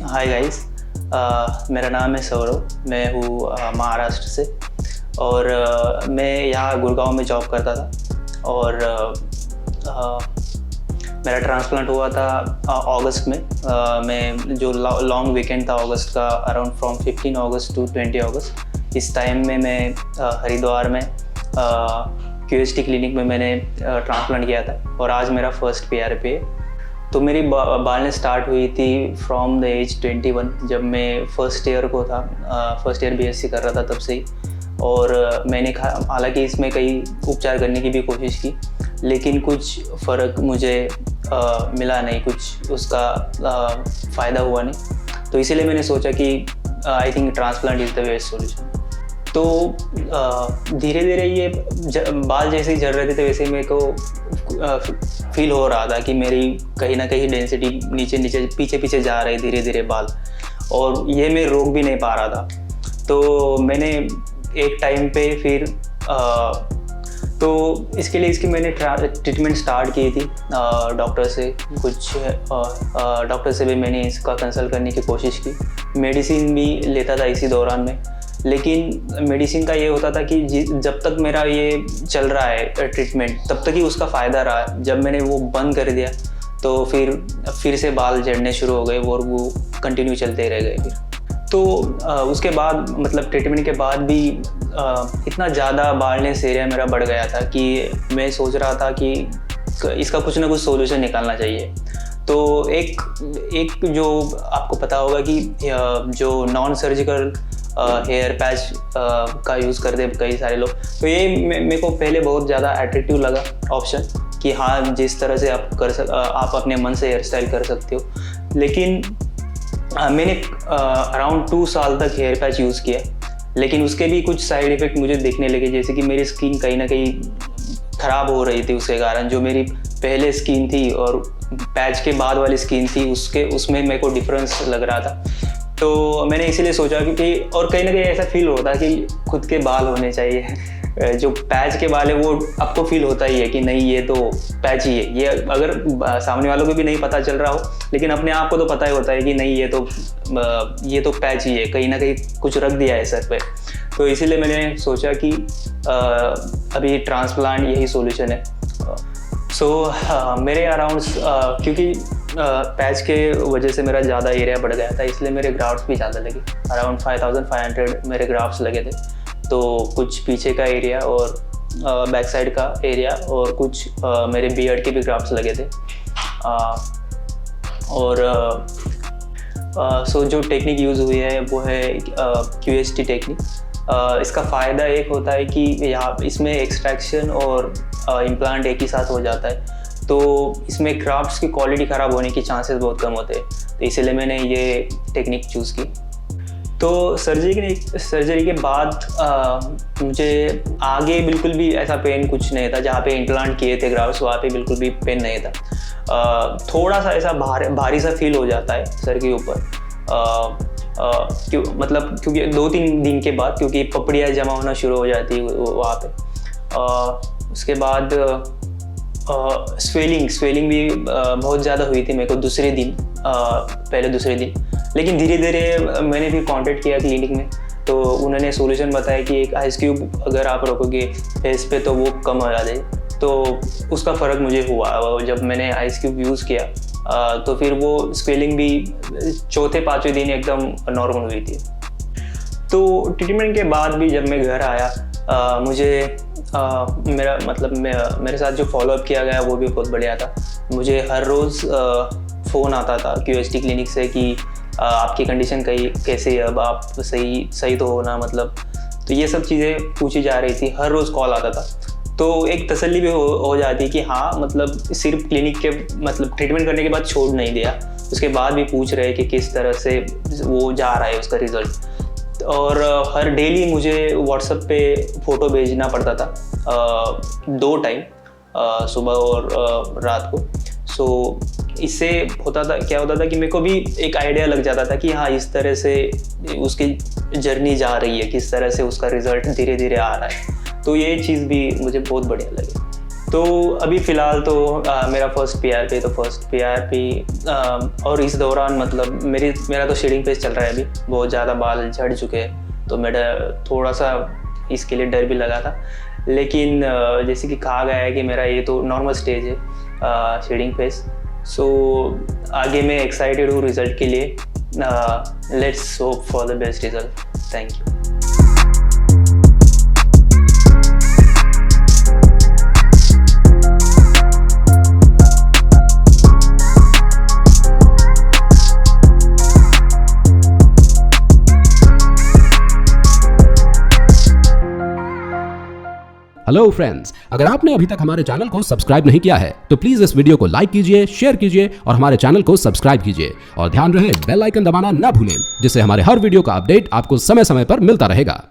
Hi guys. मेरा नाम है सौरव। मैं हूँ महाराष्ट्र से और मैं यहाँ गुड़गांव में जॉब करता था और मेरा ट्रांसप्लांट हुआ था अगस्त में। मैं जो लॉन्ग वीकेंड था अगस्त का, अराउंड फ्रॉम 15 अगस्त टू 20 अगस्त, इस टाइम में मैं हरिद्वार में क्यूएसटी क्लिनिक में मैंने ट्रांसप्लांट किया था और आज मेरा फर्स्ट PRP है। तो मेरी बालने स्टार्ट हुई थी फ्रॉम द एज 21, जब मैं फर्स्ट ईयर को था, फर्स्ट ईयर BSc कर रहा था तब से ही। और मैंने हालांकि इसमें कई उपचार करने की भी कोशिश की, लेकिन कुछ फ़र्क मुझे मिला नहीं, कुछ उसका फ़ायदा हुआ नहीं। तो इसीलिए मैंने सोचा कि I think transplant is the best solution. तो धीरे धीरे ये बाल जैसे ही झड़ रहे थे तो वैसे मेरे को फील हो रहा था कि मेरी कहीं ना कहीं डेंसिटी नीचे नीचे पीछे पीछे जा रही धीरे धीरे बाल, और ये मैं रोक भी नहीं पा रहा था। तो मैंने एक टाइम पे फिर तो इसके लिए इसकी मैंने ट्रीटमेंट स्टार्ट की थी डॉक्टर से। कुछ डॉक्टर से भी मैंने इसका कंसल्ट करने की कोशिश की, मेडिसिन भी लेता था इसी दौरान में। लेकिन मेडिसिन का ये होता था कि जब तक मेरा ये चल रहा है ट्रीटमेंट तब तक ही उसका फ़ायदा रहा। जब मैंने वो बंद कर दिया तो फिर से बाल झड़ने शुरू हो गए और वो कंटिन्यू चलते रह गए। फिर तो उसके बाद मतलब ट्रीटमेंट के बाद भी इतना ज़्यादा बालनेस एरिया मेरा बढ़ गया था कि मैं सोच रहा था कि इसका कुछ ना कुछ सोल्यूशन निकालना चाहिए। तो एक जो आपको पता होगा कि जो नॉन सर्जिकल हेयर पैच का यूज़ करते कई सारे लोग, तो ये मेरे को पहले बहुत ज़्यादा अट्रैक्टिव लगा ऑप्शन कि हाँ, जिस तरह से आप अपने मन से हेयर स्टाइल कर सकते हो। लेकिन मैंने अराउंड 2 साल तक हेयर पैच यूज़ किया, लेकिन उसके भी कुछ साइड इफ़ेक्ट मुझे देखने लगे, जैसे कि मेरी स्किन कहीं ना कहीं ख़राब हो रही थी उसके कारण। जो मेरी पहले स्किन थी और पैच के बाद वाली स्किन थी उसमें मेरे को डिफरेंस लग रहा था। तो मैंने इसीलिए सोचा कि और कहीं ना कहीं ऐसा फील होता है कि खुद के बाल होने चाहिए। जो पैच के बाल है वो आपको फील होता ही है कि नहीं, ये तो पैच ही है। ये अगर सामने वालों को भी नहीं पता चल रहा हो, लेकिन अपने आप को तो पता ही होता है कि नहीं, ये तो पैच ही है, कहीं ना कहीं कुछ रख दिया है सर पे। तो इसीलिए मैंने सोचा कि अभी ट्रांसप्लांट यही सॉल्यूशन है। मेरे अराउंड क्योंकि पैच के वजह से मेरा ज़्यादा एरिया बढ़ गया था, इसलिए मेरे ग्राफ्ट्स भी ज़्यादा लगे। अराउंड 5500 मेरे ग्राफ्ट्स लगे थे। तो कुछ पीछे का एरिया और बैक साइड का एरिया और कुछ मेरे बियर्ड के भी ग्राफ्ट्स लगे थे। जो टेक्निक यूज़ हुई है वो है QST टेक्निक। इसका फ़ायदा एक होता है कि यहाँ इसमें एक्सट्रैक्शन और इम्प्लांट एक ही साथ हो जाता है, तो इसमें ग्राफ्ट्स की क्वालिटी ख़राब होने की चांसेस बहुत कम होते हैं। तो इसीलिए मैंने ये टेक्निक चूज़ की। तो सर्जरी के बाद मुझे आगे बिल्कुल भी ऐसा पेन कुछ नहीं था। जहाँ पे इम्प्लांट किए थे ग्राफ्ट्स वहाँ पे बिल्कुल भी पेन नहीं था। थोड़ा सा ऐसा भारी सा फील हो जाता है सर के ऊपर, क्योंकि 2-3 दिन के बाद, क्योंकि पपड़ियाँ जमा होना शुरू हो जाती है वहाँ पे। उसके बाद स्वेलिंग भी बहुत ज़्यादा हुई थी मेरे को दूसरे दिन। लेकिन धीरे धीरे मैंने भी कांटेक्ट किया क्लिनिक में, तो उन्होंने सोल्यूशन बताया कि एक आइस क्यूब अगर आप रखोगे फेस पे तो वो कम हो जाए। तो उसका फ़र्क मुझे हुआ जब मैंने आइस क्यूब यूज़ किया। तो फिर वो स्वेलिंग भी 4-5वें दिन एकदम नॉर्मल हुई थी। तो ट्रीटमेंट के बाद भी जब मैं घर आया, मुझे मेरे साथ जो फॉलोअप किया गया वो भी बहुत बढ़िया था। मुझे हर रोज़ फ़ोन आता था QST क्लिनिक से कि आपकी कंडीशन कैसे है, अब आप सही तो हो ना, मतलब। तो ये सब चीज़ें पूछी जा रही थी, हर रोज़ कॉल आता था। तो एक तसल्ली भी हो जाती कि हाँ, मतलब सिर्फ क्लिनिक के मतलब ट्रीटमेंट करने के बाद छोड़ नहीं दिया, उसके बाद भी पूछ रहे कि किस तरह से वो जा रहा है उसका रिज़ल्ट। और हर डेली मुझे व्हाट्सएप पे फ़ोटो भेजना पड़ता था 2 टाइम, सुबह और रात को। इससे क्या होता था कि मेरे को भी एक आइडिया लग जाता था कि हाँ, इस तरह से उसकी जर्नी जा रही है, किस तरह से उसका रिज़ल्ट धीरे धीरे आ रहा है। तो ये चीज़ भी मुझे बहुत बढ़िया लगी। तो अभी फ़िलहाल तो मेरा फर्स्ट पीआरपी, तो फर्स्ट पीआरपी और इस दौरान मतलब मेरा तो शेडिंग फेज चल रहा है अभी, बहुत ज़्यादा बाल झड़ चुके हैं, तो मेरा थोड़ा सा इसके लिए डर भी लगा था। लेकिन जैसे कि कहा गया है कि मेरा ये तो नॉर्मल स्टेज है शेडिंग फेज। सो आगे मैं एक्साइटेड हूँ रिज़ल्ट के लिए। Let's hope for the best result. Thank you. Hello friends, अगर आपने अभी तक हमारे चैनल को सब्सक्राइब नहीं किया है तो प्लीज इस वीडियो को लाइक कीजिए, शेयर कीजिए और हमारे चैनल को सब्सक्राइब कीजिए। और ध्यान रहे बेल आइकन दबाना ना भूलें, जिससे हमारे हर वीडियो का अपडेट आपको समय समय पर मिलता रहेगा।